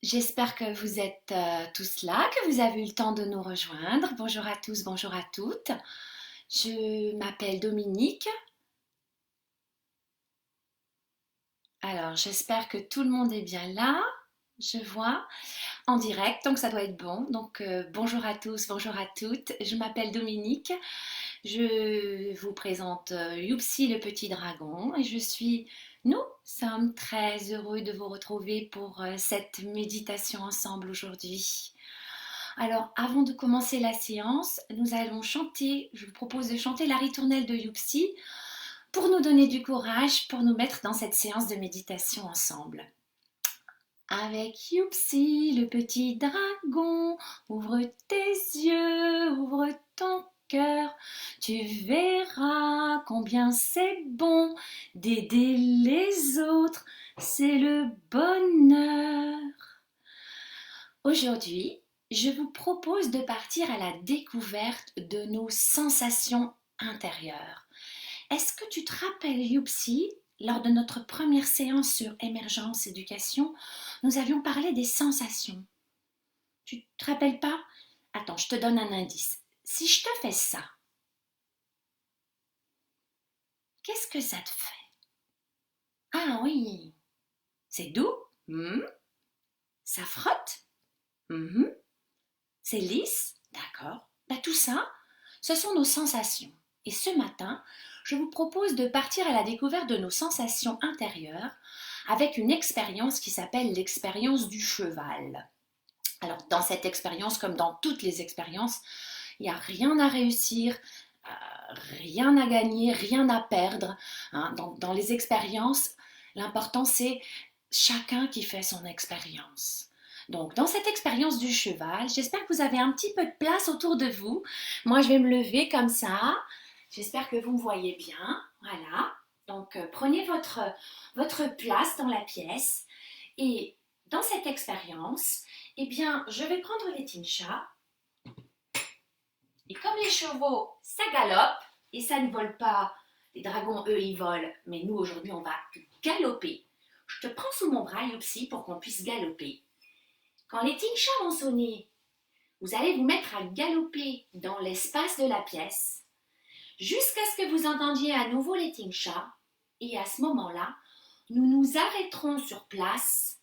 J'espère que vous êtes tous là, que vous avez eu le temps de nous rejoindre. Bonjour à tous, bonjour à toutes. Je m'appelle Dominique. Alors, j'espère que tout le monde est bien là. Je vois en direct, donc ça doit être bon. Donc, bonjour à tous, bonjour à toutes. Je m'appelle Dominique. Je vous présente Youpsi le petit dragon et nous sommes très heureux de vous retrouver pour cette méditation ensemble aujourd'hui. Alors, avant de commencer la séance, nous allons chanter, je vous propose de chanter la ritournelle de Yuxi pour nous donner du courage, pour nous mettre dans cette séance de méditation ensemble. Avec Youpsi, le petit dragon, ouvre tes yeux, ouvre ton cœur, tu verras combien c'est bon d'aider les autres, c'est le bonheur. Aujourd'hui, je vous propose de partir à la découverte de nos sensations intérieures. Est-ce que tu te rappelles, Youpsi, lors de notre première séance sur émergence éducation, nous avions parlé des sensations. Tu te rappelles pas? Attends, je te donne un indice. Si je te fais ça, qu'est-ce que ça te fait? Ah oui, c'est doux. Ça frotte. Mhm. C'est lisse. D'accord. Ben, tout ça, ce sont nos sensations. Et ce matin, je vous propose de partir à la découverte de nos sensations intérieures avec une expérience qui s'appelle l'expérience du cheval. Alors, dans cette expérience, comme dans toutes les expériences, il n'y a rien à réussir, rien à gagner, rien à perdre. Hein. Dans les expériences, l'important c'est chacun qui fait son expérience. Donc, dans cette expérience du cheval, j'espère que vous avez un petit peu de place autour de vous. Moi, je vais me lever comme ça. J'espère que vous me voyez bien. Voilà. Donc, prenez votre place dans la pièce. Et dans cette expérience, eh bien, je vais prendre les tinchas. Et comme les chevaux, ça galope et ça ne vole pas. Les dragons, eux, ils volent. Mais nous, aujourd'hui, on va galoper. Je te prends sous mon bras, Youpsi, pour qu'on puisse galoper. Quand les tinchas vont sonner, vous allez vous mettre à galoper dans l'espace de la pièce jusqu'à ce que vous entendiez à nouveau les tinchas. Et à ce moment-là, nous nous arrêterons sur place.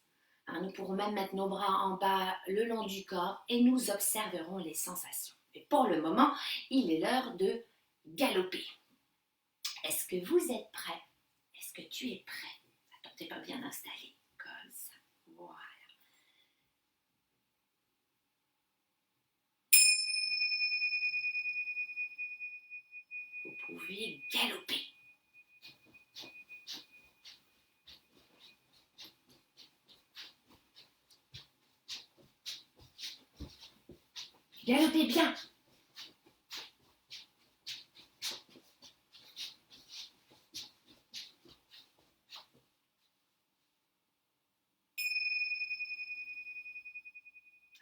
Nous pourrons même mettre nos bras en bas le long du corps et nous observerons les sensations. Et pour le moment, il est l'heure de galoper. Est-ce que vous êtes prêts? Est-ce que tu es prêt? Attends, t'es pas bien installé. Comme ça. Voilà. Vous pouvez galoper. Galopez bien.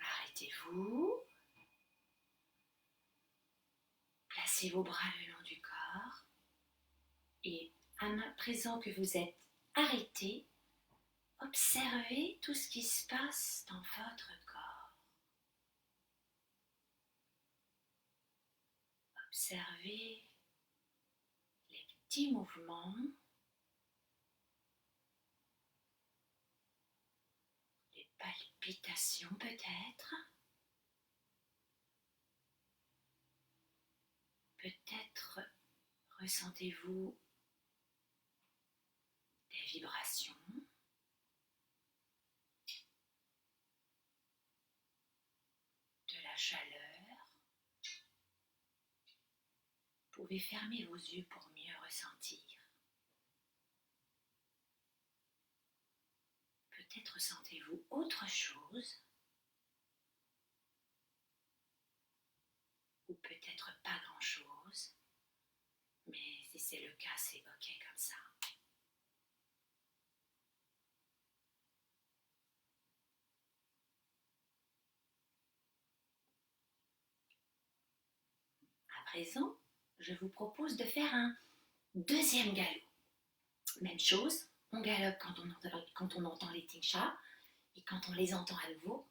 Arrêtez-vous. Placez vos bras le long du corps. Et à présent que vous êtes arrêté, observez tout ce qui se passe dans votre corps. Observez les petits mouvements, les palpitations peut-être. Peut-être ressentez-vous des vibrations, de la chaleur. Vous pouvez fermer vos yeux pour mieux ressentir. Peut-être ressentez-vous autre chose, ou peut-être pas grand-chose, mais si c'est le cas, c'est ok comme ça. À présent, je vous propose de faire un deuxième galop. Même chose, on galope quand on entend les tinchas. Et quand on les entend à nouveau,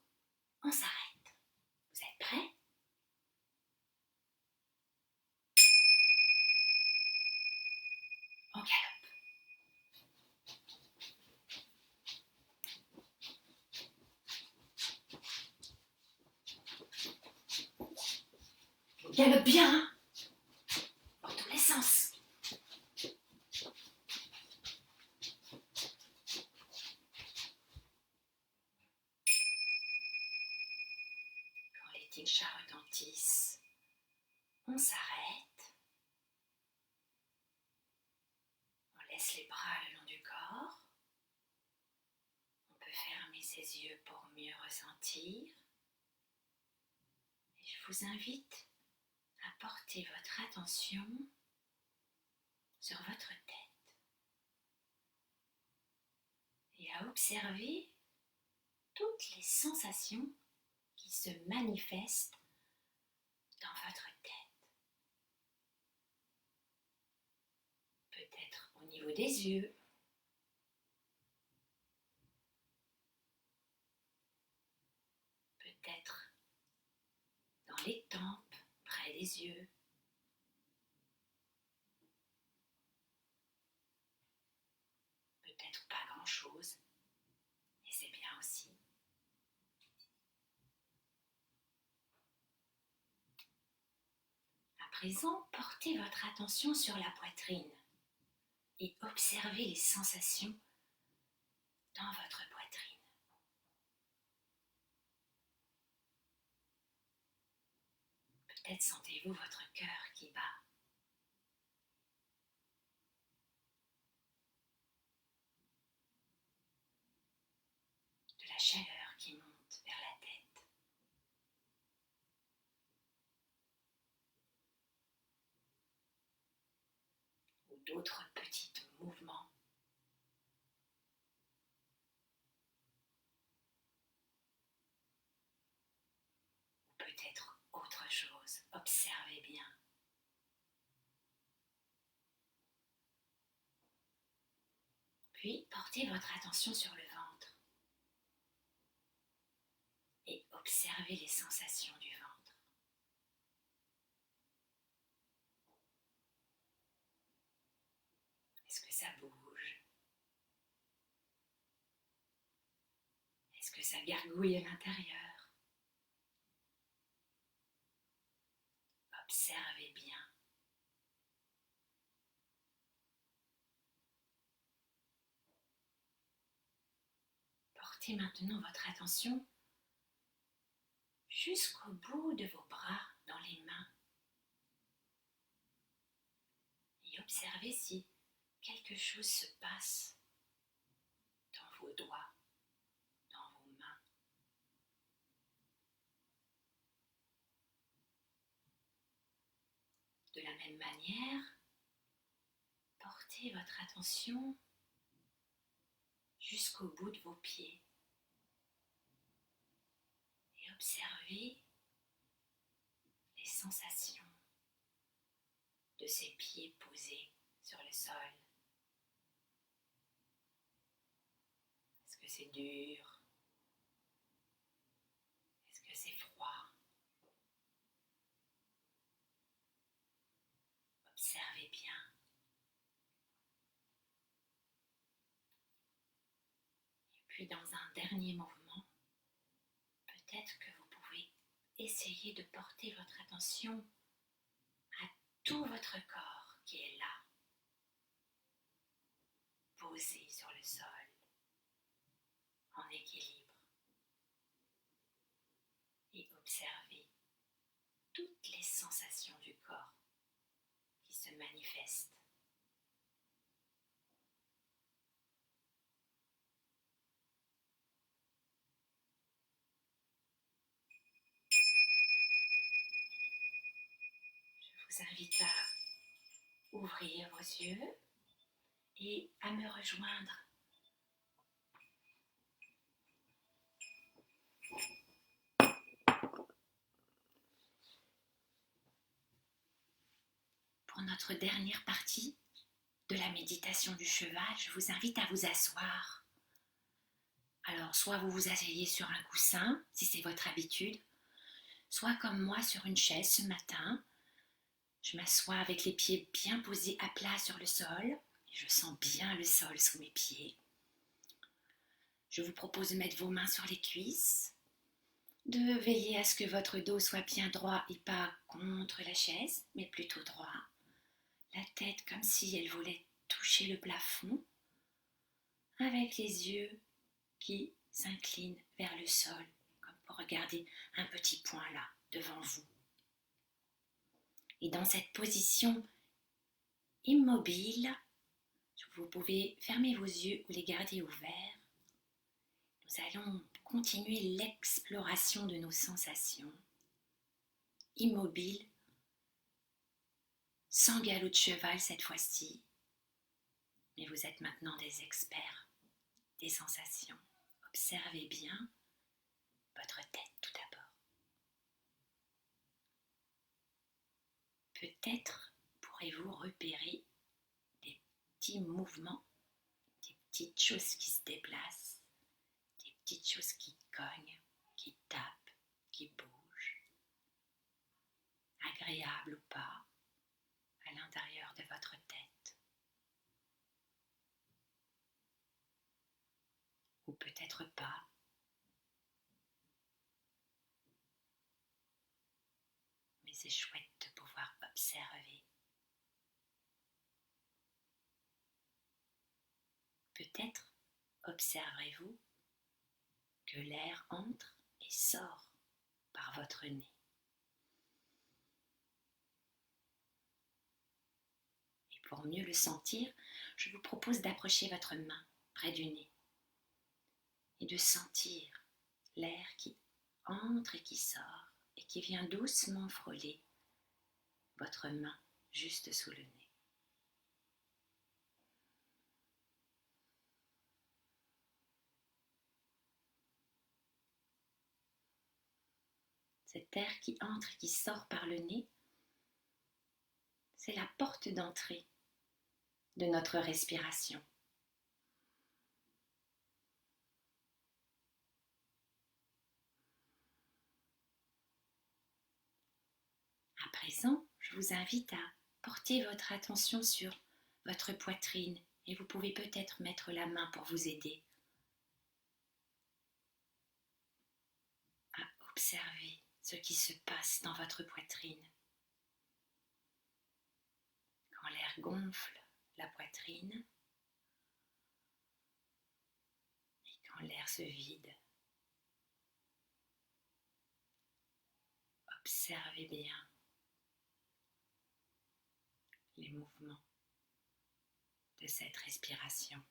on s'arrête. Vous êtes prêts? On galope. On galope bien, hein? Dans tous les sens. Quand les tinchas retentissent, on s'arrête. On laisse les bras le long du corps. On peut fermer ses yeux pour mieux ressentir. Et je vous invite à porter votre attention sur votre tête et à observer toutes les sensations qui se manifestent dans votre tête. Peut-être au niveau des yeux, peut-être dans les tempes, près des yeux. Peut-être pas grand-chose, et c'est bien aussi. À présent, portez votre attention sur la poitrine et observez les sensations dans votre poitrine. Peut-être sentez-vous votre cœur qui bat. De la chaleur qui monte vers la tête. Ou d'autres petits mouvements. Ou peut-être autre chose. Observez bien. Puis, portez votre attention sur le ventre et observez les sensations du ventre. Est-ce que ça bouge? Est-ce que ça gargouille à l'intérieur? Observez bien. Portez maintenant votre attention jusqu'au bout de vos bras dans les mains et observez si quelque chose se passe dans vos doigts, dans vos mains. De la même manière, portez votre attention jusqu'au bout de vos pieds et observez les sensations de ces pieds posés sur le sol. Est-ce que c'est dur? Est-ce que c'est froid? Observez bien. Et puis dans un dernier mouvement, peut-être que vous pouvez essayer de porter votre attention à tout votre corps qui est là, posé sur le sol, en équilibre. Et observez toutes les sensations du corps qui se manifestent. Je vous invite à ouvrir vos yeux et à me rejoindre. Pour notre dernière partie de la méditation du cheval, je vous invite à vous asseoir, Alors, soit vous vous asseyez sur un coussin, si c'est votre habitude, soit comme moi sur une chaise ce matin. Je m'assois avec les pieds bien posés à plat sur le sol et je sens bien le sol sous mes pieds. Je vous propose de mettre vos mains sur les cuisses, de veiller à ce que votre dos soit bien droit et pas contre la chaise, mais plutôt droit. La tête comme si elle voulait toucher le plafond, avec les yeux qui s'inclinent vers le sol, comme pour regarder un petit point là, devant vous. Et dans cette position immobile, vous pouvez fermer vos yeux ou les garder ouverts. Nous allons continuer l'exploration de nos sensations, immobiles, sans galop de cheval cette fois-ci. Mais vous êtes maintenant des experts des sensations. Observez bien votre tête tout d'abord. Peut-être pourrez-vous repérer des petits mouvements, des petites choses qui se déplacent, des petites choses qui cognent, qui tapent, qui bougent, agréables ou pas, à l'intérieur de votre tête. Ou peut-être pas. Mais c'est chouette de pouvoir observer. Peut-être observerez-vous que l'air entre et sort par votre nez. Et pour mieux le sentir, je vous propose d'approcher votre main près du nez et de sentir l'air qui entre et qui sort et qui vient doucement frôler votre main juste sous le nez. Cet air qui entre et qui sort par le nez, c'est la porte d'entrée de notre respiration. À présent, je vous invite à porter votre attention sur votre poitrine et vous pouvez peut-être mettre la main pour vous aider à observer ce qui se passe dans votre poitrine. Quand l'air gonfle la poitrine et quand l'air se vide, observez bien les mouvements de cette respiration.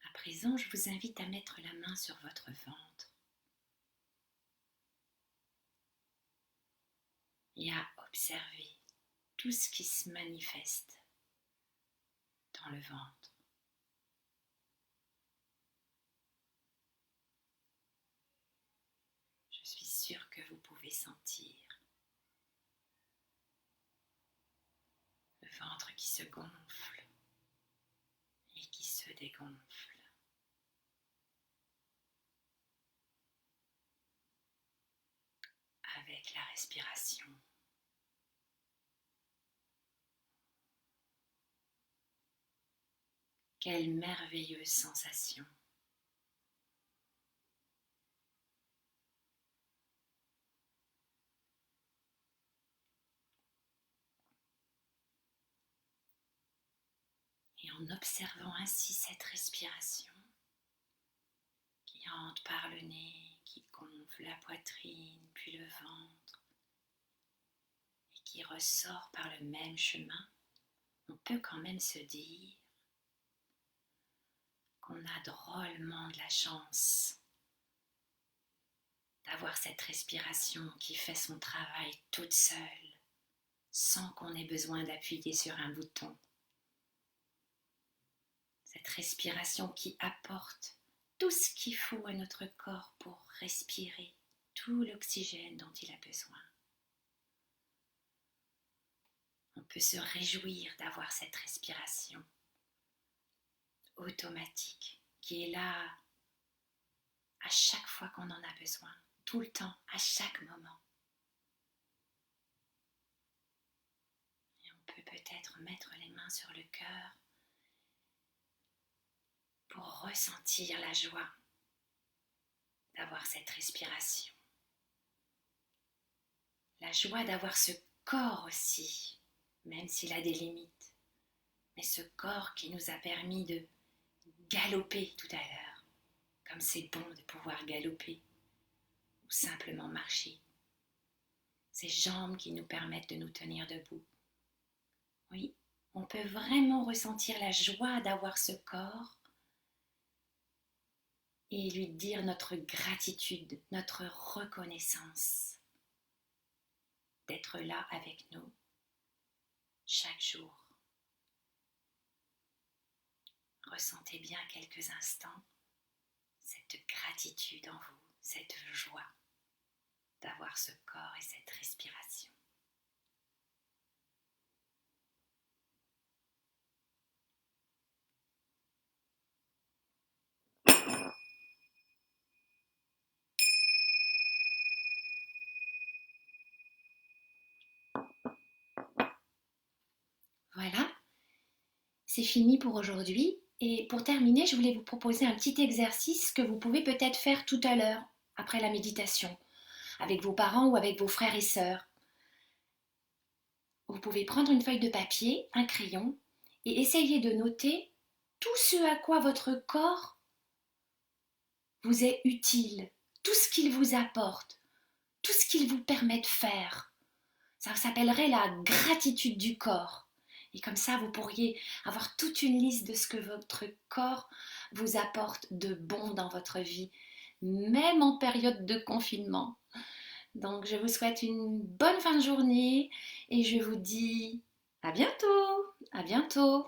À présent, je vous invite à mettre la main sur votre ventre et à observer tout ce qui se manifeste dans le ventre. Je suis sûre que vous pouvez sentir le ventre qui se gonfle et qui se dégonfle. Avec la respiration. Quelle merveilleuse sensation! Et en observant ainsi cette respiration qui entre par le nez, qui gonfle la poitrine, puis le ventre, et qui ressort par le même chemin, on peut quand même se dire qu'on a drôlement de la chance d'avoir cette respiration qui fait son travail toute seule, sans qu'on ait besoin d'appuyer sur un bouton. Cette respiration qui apporte tout ce qu'il faut à notre corps pour respirer tout l'oxygène dont il a besoin. On peut se réjouir d'avoir cette respiration automatique qui est là à chaque fois qu'on en a besoin, tout le temps, à chaque moment. Et on peut peut-être mettre les mains sur le cœur pour ressentir la joie d'avoir cette respiration. La joie d'avoir ce corps aussi, même s'il a des limites. Mais ce corps qui nous a permis de galoper tout à l'heure, comme c'est bon de pouvoir galoper ou simplement marcher. Ces jambes qui nous permettent de nous tenir debout. Oui, on peut vraiment ressentir la joie d'avoir ce corps et lui dire notre gratitude, notre reconnaissance d'être là avec nous chaque jour. Ressentez bien quelques instants cette gratitude en vous, cette joie d'avoir ce corps et cette respiration. Voilà, c'est fini pour aujourd'hui. Et pour terminer, je voulais vous proposer un petit exercice que vous pouvez peut-être faire tout à l'heure, après la méditation, avec vos parents ou avec vos frères et sœurs. Vous pouvez prendre une feuille de papier, un crayon, et essayer de noter tout ce à quoi votre corps vous est utile, tout ce qu'il vous apporte, tout ce qu'il vous permet de faire. Ça s'appellerait la gratitude du corps. Et comme ça, vous pourriez avoir toute une liste de ce que votre corps vous apporte de bon dans votre vie, même en période de confinement. Donc, je vous souhaite une bonne fin de journée et je vous dis à bientôt, à bientôt.